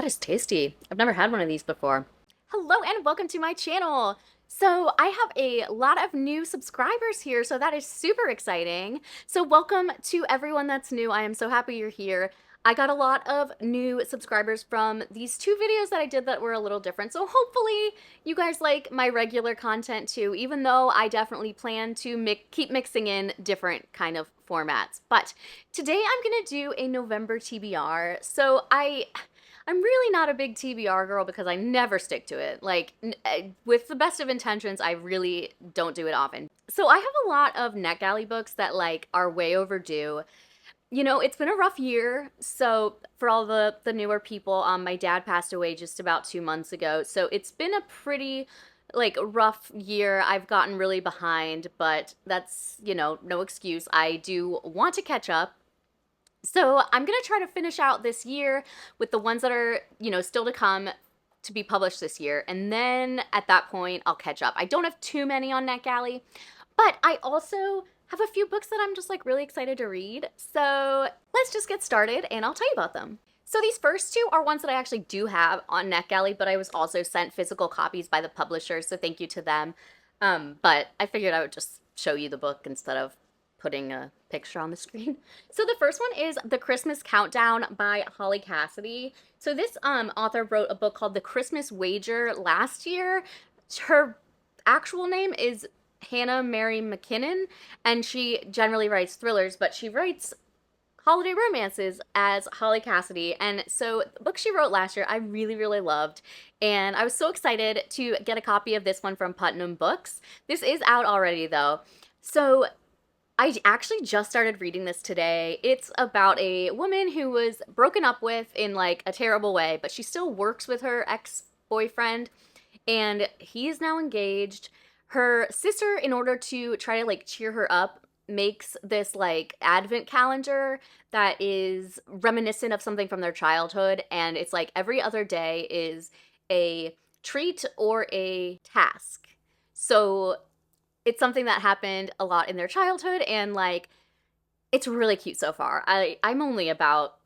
That is tasty. I've never had one of these before. Hello and welcome to my channel. So I have a lot of new subscribers here, so that is super exciting. So welcome to everyone that's new. I am so happy you're here. I got a lot of new subscribers from these two videos that I did that were a little different. So hopefully you guys like my regular content too, even though I definitely plan to keep mixing in different kind of formats. But today I'm gonna do a November TBR. So I'm really not a big TBR girl because I never stick to it. Like, with the best of intentions, I really don't do it often. So I have a lot of NetGalley books that, like, are way overdue. You know, it's been a rough year. So for all the newer people, my dad passed away just about 2 months ago. So it's been a pretty, like, rough year. I've gotten really behind, but that's, no excuse. I do want to catch up. So I'm going to try to finish out this year with the ones that are, still to come to be published this year. And then at that point, I'll catch up. I don't have too many on NetGalley, but I also have a few books that I'm just like really excited to read. So let's just get started and I'll tell you about them. So these first two are ones that I actually do have on NetGalley, but I was also sent physical copies by the publisher, so thank you to them. But I figured I would just show you the book instead of putting a picture on the screen. So the first one is The Christmas Countdown by Holly Cassidy. So this author wrote a book called The Christmas Wager last year. Her actual name is Hannah Mary McKinnon, and she generally writes thrillers, but she writes holiday romances as Holly Cassidy. And so the book she wrote last year, I really, really loved. And I was so excited to get a copy of this one from Putnam Books. This is out already though. So I actually just started reading this today. It's about a woman who was broken up with in like a terrible way, but she still works with her ex-boyfriend and he is now engaged. Her sister, in order to try to like cheer her up, makes this like advent calendar that is reminiscent of something from their childhood, and it's like every other day is a treat or a task. So it's something that happened a lot in their childhood, and like it's really cute so far. I'm only about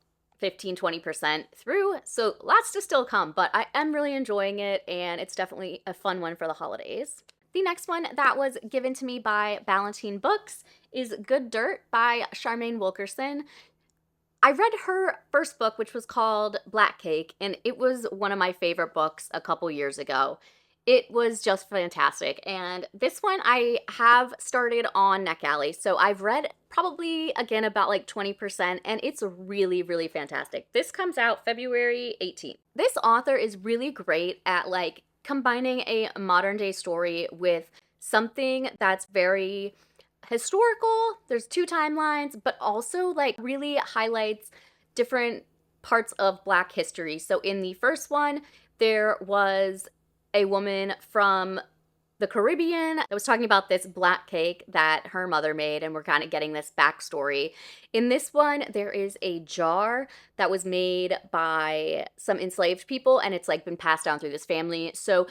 15-20% through, so lots to still come, but I am really enjoying it, and it's definitely a fun one for the holidays. The next one that was given to me by Ballantine Books is Good Dirt by Charmaine Wilkerson. I read her first book, which was called Black Cake, and it was one of my favorite books a couple years ago. It was just fantastic, and this one I have started on NetGalley, so I've read probably, again, about like 20%, and it's really, really fantastic. This comes out February 18th. This author is really great at like combining a modern day story with something that's very historical. There's two timelines, but also like really highlights different parts of Black history. So in the first one, there was a woman from the Caribbean that was talking about this black cake that her mother made, and we're kind of getting this backstory. In this one, there is a jar that was made by some enslaved people, and it's like been passed down through this family. So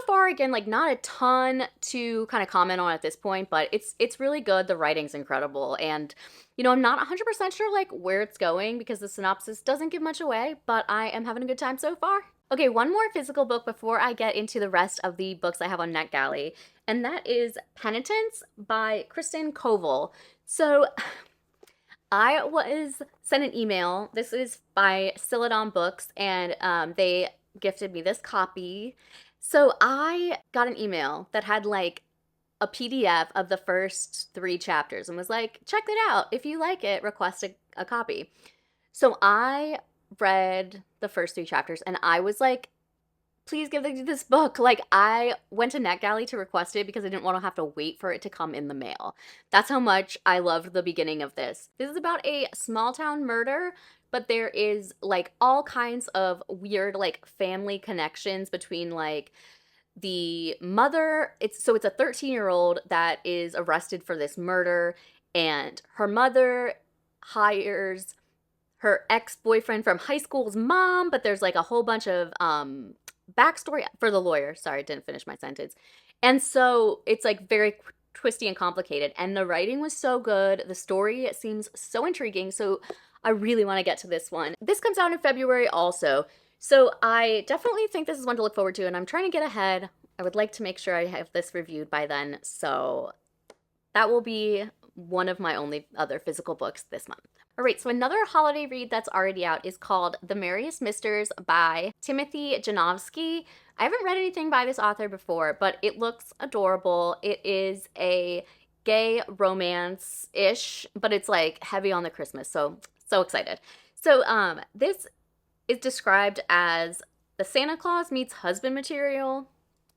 far, again, like not a ton to kind of comment on at this point, but it's really good. The writing's incredible, and I'm not 100% sure like where it's going because the synopsis doesn't give much away, but I am having a good time so far. Okay, one more physical book before I get into the rest of the books I have on NetGalley, and that is Penitence by Kristen Koval. So I was sent an email. This is by Celadon Books, and they gifted me this copy. So I got an email that had like a PDF of the first 3 chapters and was like, check it out. If you like it, request a copy. So I read the first 3 chapters and I was like, please give this book. Like, I went to NetGalley to request it because I didn't want to have to wait for it to come in the mail. That's how much I loved the beginning of this. This is about a small town murder, but there is like all kinds of weird like family connections between like the mother. It's a 13-year-old that is arrested for this murder, and her mother hires her ex-boyfriend from high school's mom, but there's like a whole bunch of backstory for the lawyer. Sorry, I didn't finish my sentence. And so it's like very twisty and complicated, and the writing was so good. The story seems so intriguing, so I really want to get to this one. This comes out in February also. So I definitely think this is one to look forward to, and I'm trying to get ahead. I would like to make sure I have this reviewed by then, so that will be one of my only other physical books this month. All right, so another holiday read that's already out is called The Merriest Misters by Timothy Janowski. I haven't read anything by this author before, but it looks adorable. It is a gay romance-ish, but it's like heavy on the Christmas, so excited. So this is described as the Santa Claus meets husband material.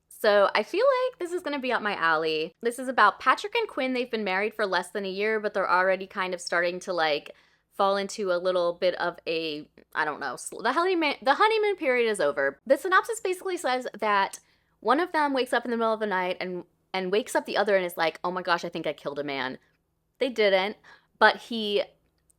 So I feel like this is going to be up my alley. This is about Patrick and Quinn. They've been married for less than a year, but they're already kind of starting to like fall into a little bit of a, I don't know, the honeymoon period is over. The synopsis basically says that one of them wakes up in the middle of the night and wakes up the other and is like, oh my gosh, I think I killed a man. They didn't, but he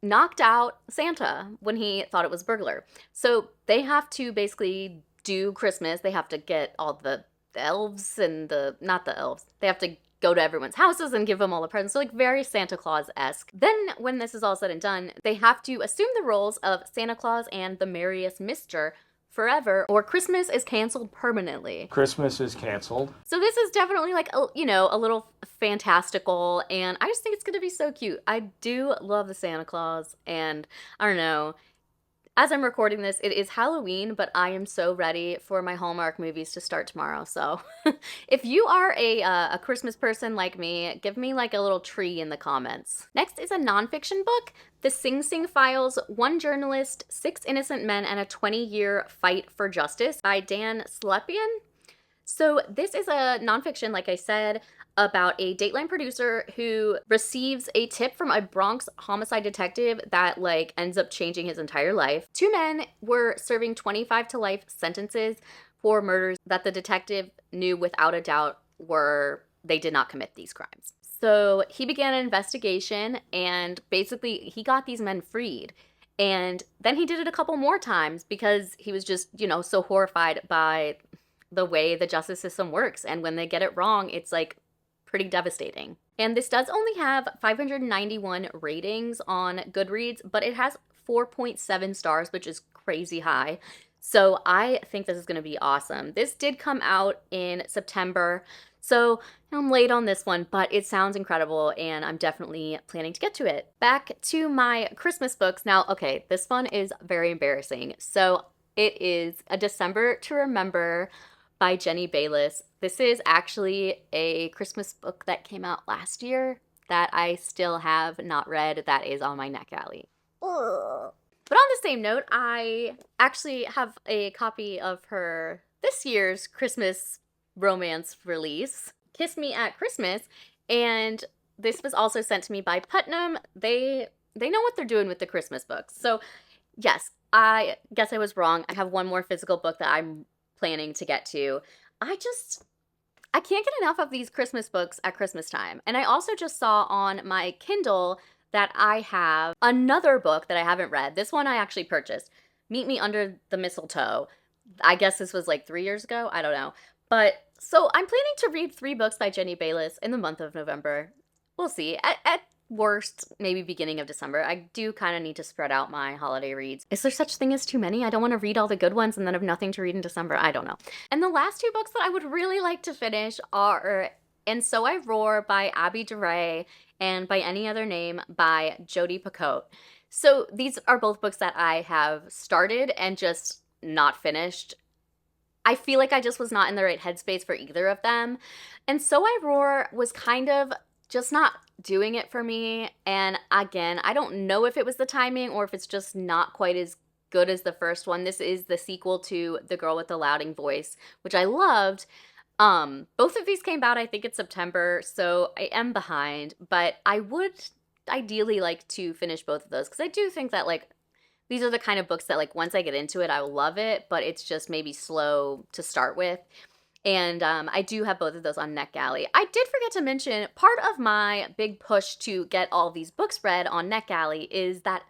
knocked out Santa when he thought it was a burglar. So they have to basically do Christmas. They have to get all the elves and not the elves. They have to go to everyone's houses and give them all the presents. So like very Santa Claus-esque. Then when this is all said and done, they have to assume the roles of Santa Claus and the Merriest Mister forever, or Christmas is canceled permanently. Christmas is canceled. So this is definitely like, a little fantastical, and I just think it's going to be so cute. I do love the Santa Claus, and I don't know. As I'm recording this, it is Halloween, but I am so ready for my Hallmark movies to start tomorrow. So if you are a Christmas person like me, give me like a little tree in the comments. Next is a nonfiction book, The Sing Sing Files, One Journalist, Six Innocent Men, and a 20-Year Fight for Justice by Dan Slepian. So this is a nonfiction, like I said, about a Dateline producer who receives a tip from a Bronx homicide detective that like ends up changing his entire life. Two men were serving 25 to life sentences for murders that the detective knew without a doubt they did not commit these crimes. So he began an investigation and basically he got these men freed. And then he did it a couple more times because he was just, so horrified by the way the justice system works. And when they get it wrong, it's like pretty devastating. And this does only have 591 ratings on Goodreads, but it has 4.7 stars, which is crazy high. So I think this is going to be awesome. This did come out in September, so I'm late on this one, but it sounds incredible and I'm definitely planning to get to it. Back to my Christmas books. Now, okay, this one is very embarrassing. So it is A December to Remember by Jenny Bayliss. This is actually a Christmas book that came out last year that I still have not read. That is on my NetGalley. But on the same note, I actually have a copy of her this year's Christmas romance release, Kiss Me at Christmas, and this was also sent to me by Putnam. They know what they're doing with the Christmas books. So yes, I guess I was wrong. I have one more physical book that I'm planning to get to. I can't get enough of these Christmas books at Christmas time. And I also just saw on my Kindle that I have another book that I haven't read. This one I actually purchased, Meet Me Under the Mistletoe. I guess this was like 3 years ago. I don't know. But so I'm planning to read 3 books by Jenny Bayliss in the month of November. We'll see. At worst, maybe beginning of December. I do kind of need to spread out my holiday reads. Is there such thing as too many? I don't want to read all the good ones and then have nothing to read in December. I don't know. And the last 2 books that I would really like to finish are And So I Roar by Abby DeRay and By Any Other Name by Jodi Picoult. So these are both books that I have started and just not finished. I feel like I just was not in the right headspace for either of them. And So I Roar was kind of just not doing it for me. And again, I don't know if it was the timing or if it's just not quite as good as the first one. This is the sequel to The Girl with the Louding Voice, which I loved. Both of these came out, I think, in September, so I am behind, but I would ideally like to finish both of those because I do think that like these are the kind of books that like once I get into it, I will love it, but it's just maybe slow to start with. And I do have both of those on NetGalley. I did forget to mention, part of my big push to get all these books read on NetGalley is that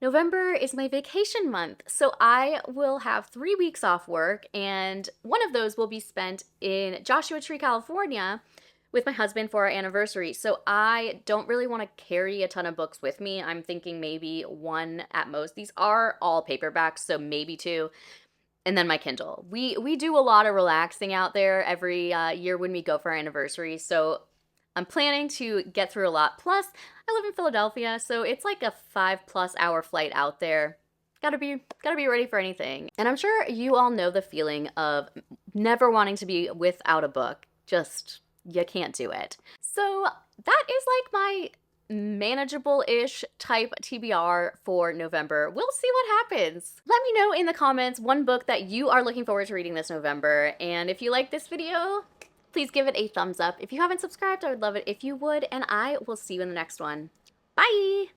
November is my vacation month. So I will have 3 weeks off work, and one of those will be spent in Joshua Tree, California with my husband for our anniversary. So I don't really want to carry a ton of books with me. I'm thinking maybe 1 at most. These are all paperbacks, so maybe 2. and then my Kindle. We do a lot of relaxing out there every year when we go for our anniversary, so I'm planning to get through a lot. Plus, I live in Philadelphia, so it's like a 5+ hour flight out there. Gotta be ready for anything. And I'm sure you all know the feeling of never wanting to be without a book. Just, you can't do it. So that is like my manageable-ish type TBR for November. We'll see what happens. Let me know in the comments one book that you are looking forward to reading this November. And if you like this video, please give it a thumbs up. If you haven't subscribed, I would love it if you would. And I will see you in the next one. Bye!